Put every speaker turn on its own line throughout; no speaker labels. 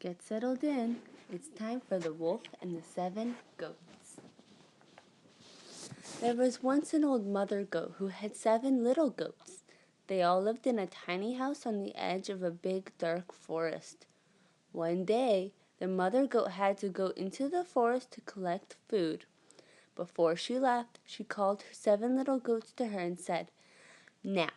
Get settled in. It's time for the Wolf and the 7 Goats. There was once an old mother goat who had 7 little goats. They all lived in a tiny house on the edge of a big dark forest. One day, the mother goat had to go into the forest to collect food. Before she left, she called her 7 little goats to her and said, "Now,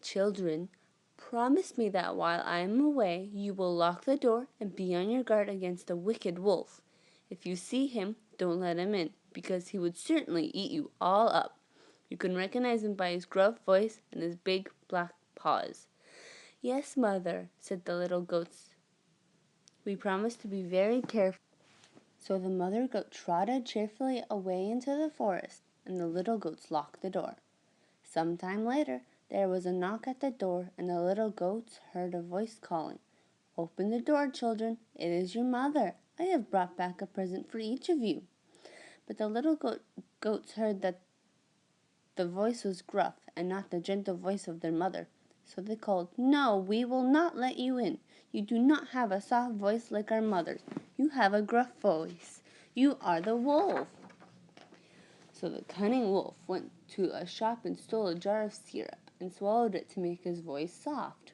children, promise me that while I am away, you will lock the door and be on your guard against a wicked wolf. If you see him, don't let him in, because he would certainly eat you all up. You can recognize him by his gruff voice and his big black paws." "Yes, mother," said the little goats. "We promise to be very careful." So the mother goat trotted cheerfully away into the forest, and the little goats locked the door. Some time later, there was a knock at the door, and the little goats heard a voice calling, "Open the door, children. It is your mother. I have brought back a present for each of you." But the little goats heard that the voice was gruff and not the gentle voice of their mother. So they called, "No, we will not let you in. You do not have a soft voice like our mother's. You have a gruff voice. You are the wolf." So the cunning wolf went to a shop and stole a jar of syrup and swallowed it to make his voice soft.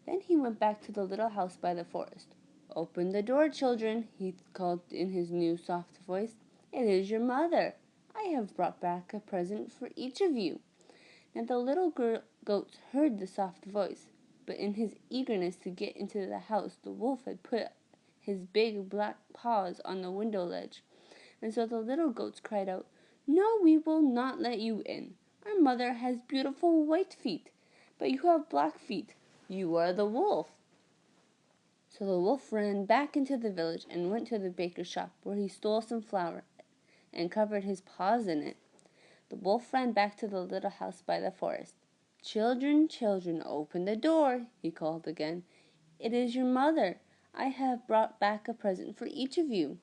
Then he went back to the little house by the forest. "Open the door, children," he called in his new soft voice. "It is your mother. I have brought back a present for each of you." Now the little goats heard the soft voice, but in his eagerness to get into the house, the wolf had put his big black paws on the window ledge, and so the little goats cried out, "No, we will not let you in. Our mother has beautiful white feet, but you have black feet. You are the wolf." So the wolf ran back into the village and went to the baker's shop, where he stole some flour and covered his paws in it. The wolf ran back to the little house by the forest. "Children, children, open the door," he called again. "It is your mother. I have brought back a present for each of you."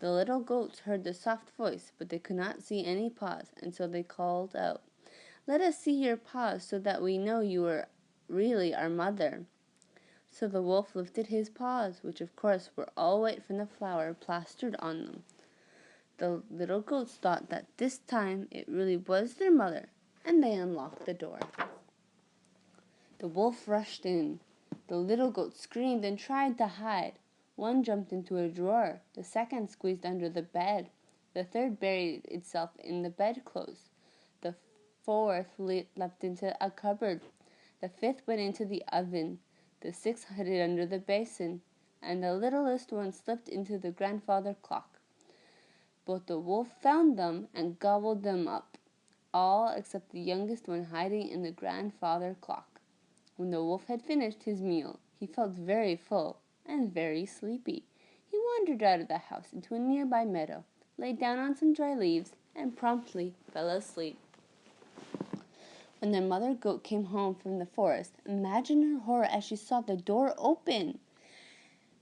The little goats heard the soft voice, but they could not see any paws, and so they called out, "Let us see your paws so that we know you are really our mother." So the wolf lifted his paws, which of course were all white from the flour plastered on them. The little goats thought that this time it really was their mother, and they unlocked the door. The wolf rushed in. The little goats screamed and tried to hide. One jumped into a drawer, the second squeezed under the bed, the third buried itself in the bedclothes, the fourth leapt into a cupboard, the fifth went into the oven, the sixth hid under the basin, and the littlest one slipped into the grandfather clock. But the wolf found them and gobbled them up, all except the youngest one hiding in the grandfather clock. When the wolf had finished his meal, he felt very full and very sleepy. He wandered out of the house into a nearby meadow, lay down on some dry leaves, and promptly fell asleep. When their mother goat came home from the forest, imagine her horror as she saw the door open,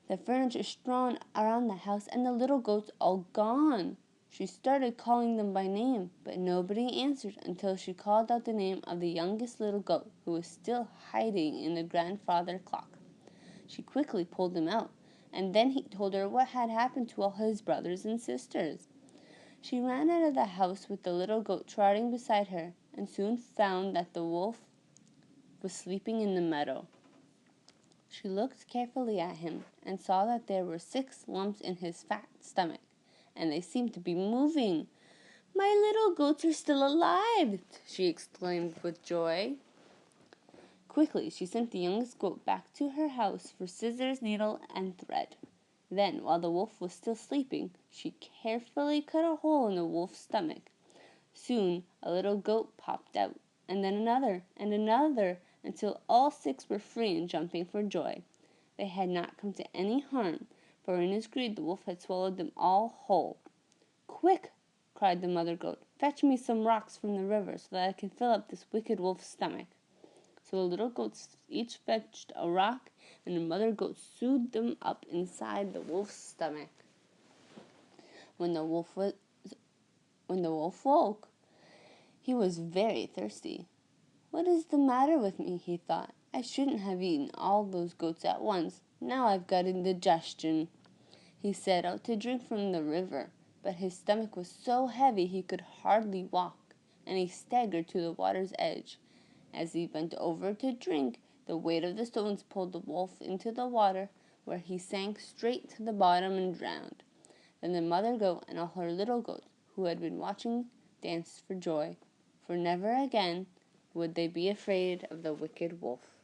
the furniture strewn around the house, and the little goats all gone. She started calling them by name, but nobody answered until she called out the name of the youngest little goat, who was still hiding in the grandfather clock. She quickly pulled him out, and then he told her what had happened to all his brothers and sisters. She ran out of the house with the little goat trotting beside her, and soon found that the wolf was sleeping in the meadow. She looked carefully at him and saw that there were 6 lumps in his fat stomach, and they seemed to be moving. "My little goats are still alive!" she exclaimed with joy. Quickly, she sent the youngest goat back to her house for scissors, needle, and thread. Then, while the wolf was still sleeping, she carefully cut a hole in the wolf's stomach. Soon, a little goat popped out, and then another, until all 6 were free and jumping for joy. They had not come to any harm, for in his greed the wolf had swallowed them all whole. "Quick!" cried the mother goat. "Fetch me some rocks from the river so that I can fill up this wicked wolf's stomach." So the little goats each fetched a rock, and the mother goat sewed them up inside the wolf's stomach. When the wolf woke, he was very thirsty. "What is the matter with me?" he thought. "I shouldn't have eaten all those goats at once. Now I've got indigestion." He set out to drink from the river, but his stomach was so heavy he could hardly walk, and he staggered to the water's edge. As he bent over to drink, the weight of the stones pulled the wolf into the water, where he sank straight to the bottom and drowned. Then the mother goat and all her little goats, who had been watching, danced for joy, for never again would they be afraid of the wicked wolf.